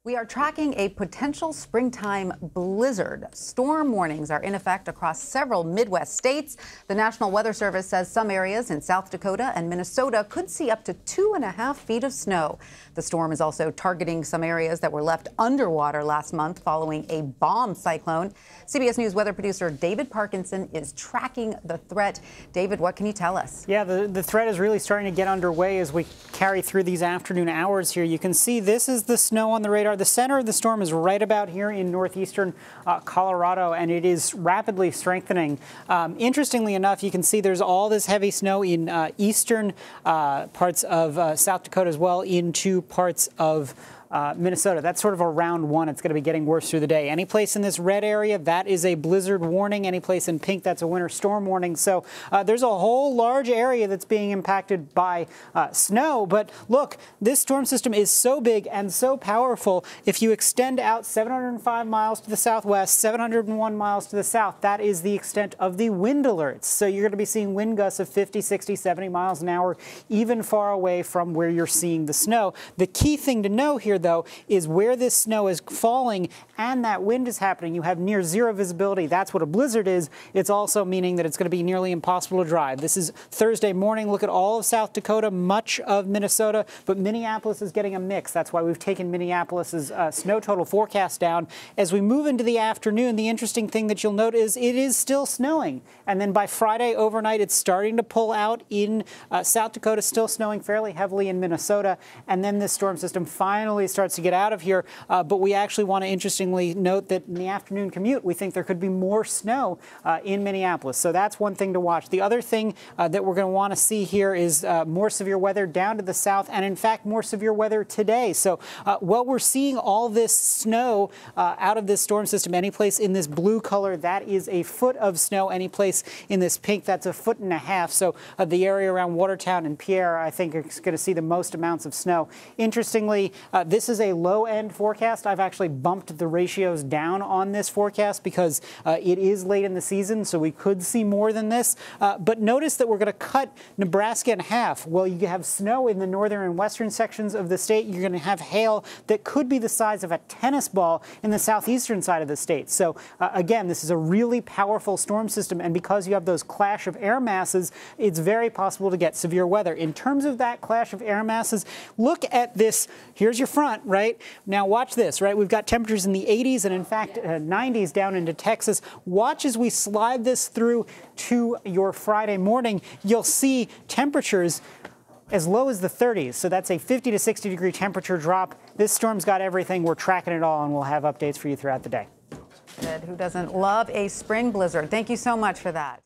We are tracking a potential springtime blizzard. Storm warnings are in effect across several Midwest states. The National Weather Service says some areas in South Dakota and Minnesota could see up to 2.5 feet of snow. The storm is also targeting some areas that were left underwater last month following a bomb cyclone. CBS News weather producer David Parkinson is tracking the threat. David, what can you tell us? Yeah, the threat is really starting to get underway as we carry through these afternoon hours here. You can see this is the snow on the radar. The center of the storm is right about here in northeastern Colorado, and it is rapidly strengthening. Interestingly enough, you can see there's all this heavy snow in eastern parts of South Dakota as well, into parts of Minnesota. That's sort of a round one. It's going to be getting worse through the day. Any place in this red area, that is a blizzard warning. Any place in pink, that's a winter storm warning. So there's a whole large area that's being impacted by snow. But look, this storm system is so big and so powerful. If you extend out 705 miles to the southwest, 701 miles to the south, that is the extent of the wind alerts. So you're going to be seeing wind gusts of 50, 60, 70 miles an hour, even far away from where you're seeing the snow. The key thing to know here, though, is where this snow is falling and that wind is happening. You have near zero visibility. That's what a blizzard is. It's also meaning that it's going to be nearly impossible to drive. This is Thursday morning. Look at all of South Dakota, much of Minnesota, but Minneapolis is getting a mix. That's why we've taken Minneapolis's snow total forecast down. As we move into the afternoon, the interesting thing that you'll note is it is still snowing. And then by Friday overnight, it's starting to pull out in South Dakota, still snowing fairly heavily in Minnesota. And then this storm system finally starts to get out of here. But we actually want to interestingly note that in the afternoon commute, we think there could be more snow in Minneapolis. So that's one thing to watch. The other thing that we're going to want to see here is more severe weather down to the south, and in fact, more severe weather today. So while we're seeing all this snow out of this storm system, any place in this blue color, that is a foot of snow. Any place in this pink, that's a 1.5 feet. So the area around Watertown and Pierre, I think, is going to see the most amounts of snow. Interestingly, this is a low-end forecast. I've actually bumped the ratios down on this forecast because it is late in the season, so we could see more than this. But notice that we're going to cut Nebraska in half. Well, you have snow in the northern and western sections of the state. You're going to have hail that could be the size of a tennis ball in the southeastern side of the state. So again, this is a really powerful storm system, and because you have those clash of air masses, it's very possible to get severe weather. In terms of that clash of air masses, look at this. Here's your front, right? Now watch this, right? We've got temperatures in the 80s and in fact 90s down into Texas. Watch as we slide this through to your Friday morning. You'll see temperatures as low as the 30s. So that's a 50 to 60 degree temperature drop. This storm's got everything. We're tracking it all, and we'll have updates for you throughout the day. Who doesn't love a spring blizzard? Thank you so much for that.